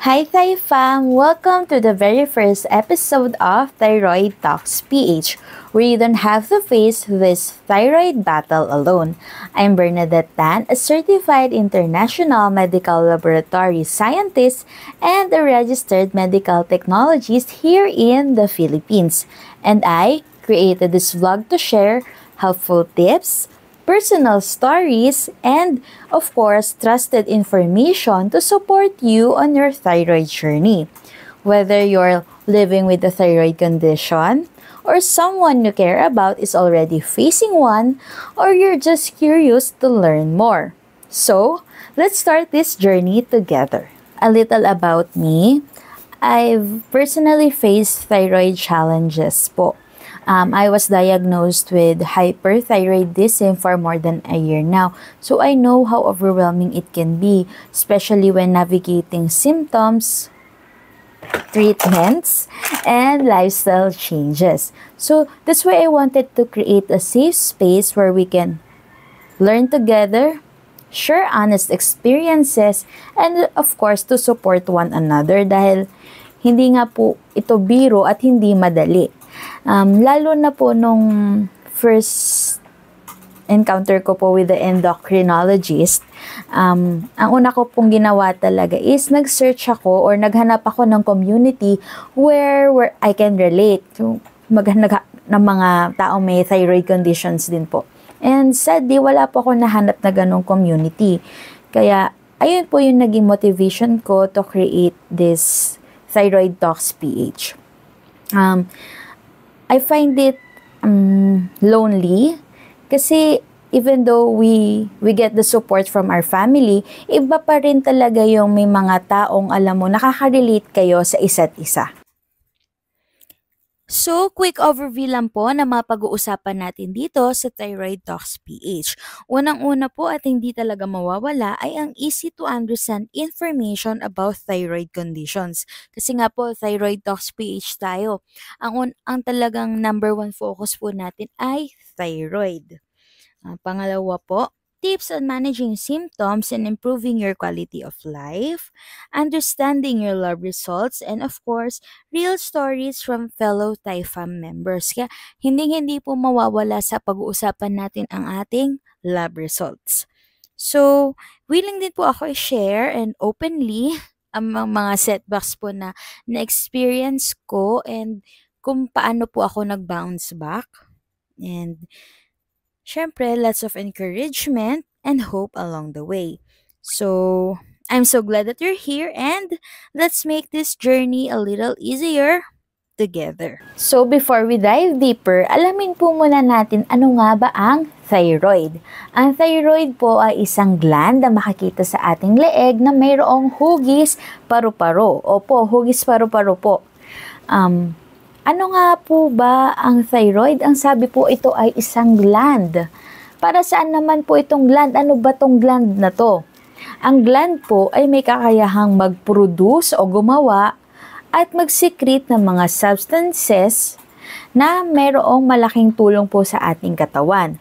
Hi Thai fam! Welcome to the very first episode of Thyroid Talks PH, where you don't have to face this thyroid battle alone. I'm Bernadette Tan, a certified international medical laboratory scientist and a registered medical technologist here in the Philippines. And I created this vlog to share helpful tips, personal stories, and of course, trusted information to support you on your thyroid journey. Whether you're living with a thyroid condition, or someone you care about is already facing one, or you're just curious to learn more. So, let's start this journey together. A little about me. I've personally faced thyroid challenges po. I was diagnosed with hyperthyroidism for more than a year now. So I know how overwhelming it can be, especially when navigating symptoms, treatments, and lifestyle changes. So that's why I wanted to create a safe space where we can learn together, share honest experiences, and of course, to support one another dahil hindi nga po ito biro at hindi madali. Lalo na po nung first encounter ko po with the endocrinologist, ang una ko pong ginawa talaga is nag-search ako or naghanap ako ng community where I can relate. So, maghanap ng mga taong may thyroid conditions din po. And sadly, wala po ako nahanap na ganong community. Kaya, ayun po yung naging motivation ko to create this Thyroid Talks PH. I find it lonely kasi even though we get the support from our family, iba pa rin talaga yung may mga taong alam mo, nakaka-relate kayo sa isa't isa. So, quick overview lang po na mapag-uusapan natin dito sa Thyroid Talks PH. Unang-una po at hindi talaga mawawala ay ang easy to understand information about thyroid conditions. Kasi nga po, Thyroid Talks PH tayo. Ang talagang number one focus po natin ay thyroid. Pangalawa po, tips on managing symptoms and improving your quality of life, understanding your lab results, and of course, real stories from fellow TIFAM members. Kaya hindi po mawawala sa pag-uusapan natin ang ating lab results. So, willing din po ako i-share and openly ang mga setbacks po na na-experience ko and kung paano po ako nag-bounce back. And syempre, lots of encouragement and hope along the way. So, I'm so glad that you're here and let's make this journey a little easier together. So, before we dive deeper, alamin po muna natin ano nga ba ang thyroid. Ang thyroid po ay isang gland na makikita sa ating leeg na mayroong hugis paru-paro. Opo, hugis paru-paro po. Ano nga po ba ang thyroid? Ang sabi po ito ay isang gland. Para saan naman po itong gland? Ano ba tong gland na to? Ang gland po ay may kakayahang mag-produce o gumawa at mag-secrete ng mga substances na mayroong malaking tulong po sa ating katawan.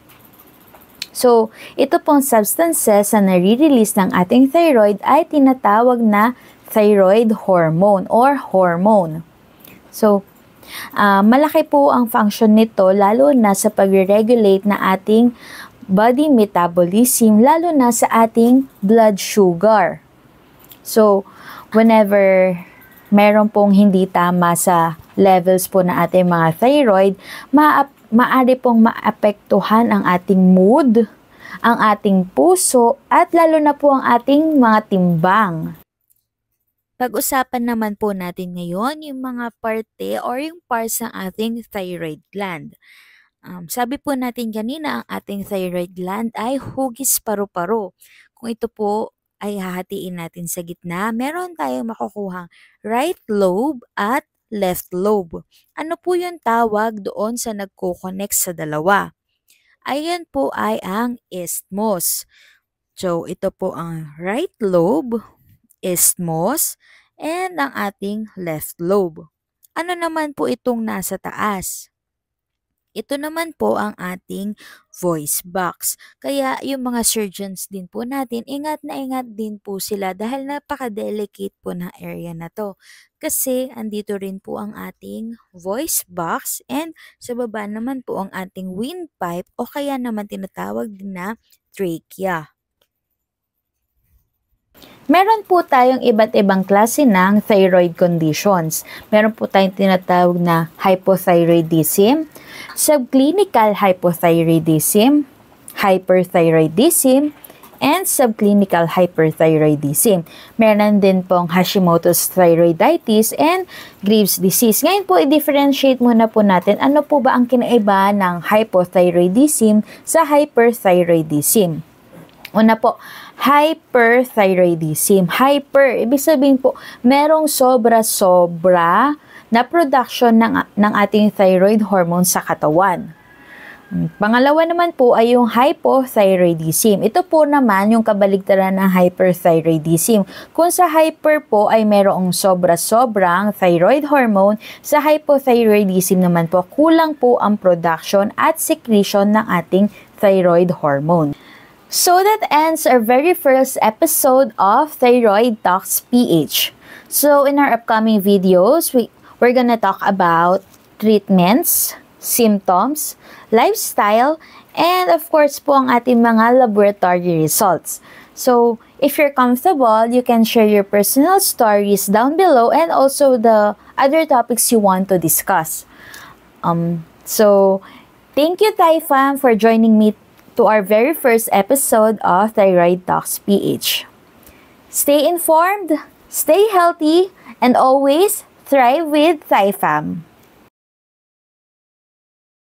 So, ito pong substances na nare-release ng ating thyroid ay tinatawag na thyroid hormone or hormone. So, malaki po ang function nito lalo na sa pag-regulate na ating body metabolism, lalo na sa ating blood sugar. So, whenever meron pong hindi tama sa levels po na ating mga thyroid, maaari pong maapektuhan ang ating mood, ang ating puso, at lalo na po ang ating mga timbang. Pag-usapan naman po natin ngayon yung mga parte or yung parts ng ating thyroid gland. Sabi po natin kanina, ang ating thyroid gland ay hugis paru-paro. Kung ito po ay hahatiin natin sa gitna, meron tayong makukuhang right lobe at left lobe. Ano po yung tawag doon sa nagko-connect sa dalawa? Ayan po ay ang isthmus. So, ito po ang right lobe, isthmus, and ang ating left lobe. Ano naman po itong nasa taas? Ito naman po ang ating voice box. Kaya yung mga surgeons din po natin, ingat na ingat din po sila dahil napaka-delicate po ng area na to. Kasi andito rin po ang ating voice box and sa baba naman po ang ating windpipe o kaya naman tinatawag din na trachea. Meron po tayong iba't ibang klase ng thyroid conditions. Meron po tayong tinatawag na hypothyroidism, subclinical hypothyroidism, hyperthyroidism, and subclinical hyperthyroidism. Meron din pong Hashimoto's thyroiditis and Graves' disease. Ngayon po, i-differentiate muna po natin ano po ba ang kinaiba ng hypothyroidism sa hyperthyroidism. Una po, hyperthyroidism. Hyper, ibig sabihin po, merong sobra-sobra na production ng ating thyroid hormone sa katawan. Pangalawa naman po ay yung hypothyroidism. Ito po naman yung kabaligtaran ng hyperthyroidism. Kung sa hyper po ay merong sobra-sobrang thyroid hormone, sa hypothyroidism naman po kulang po ang production at secretion ng ating thyroid hormone. So that ends our very first episode of Thyroid Talks PH. So in our upcoming videos, we're gonna talk about treatments, symptoms, lifestyle, and of course po ang ating mga laboratory results. So if you're comfortable, you can share your personal stories down below and also the other topics you want to discuss. So thank you, Thai Fam, for joining me to our very first episode of Thyroid Talks PH. Stay informed, stay healthy, and always thrive with ThaiFam.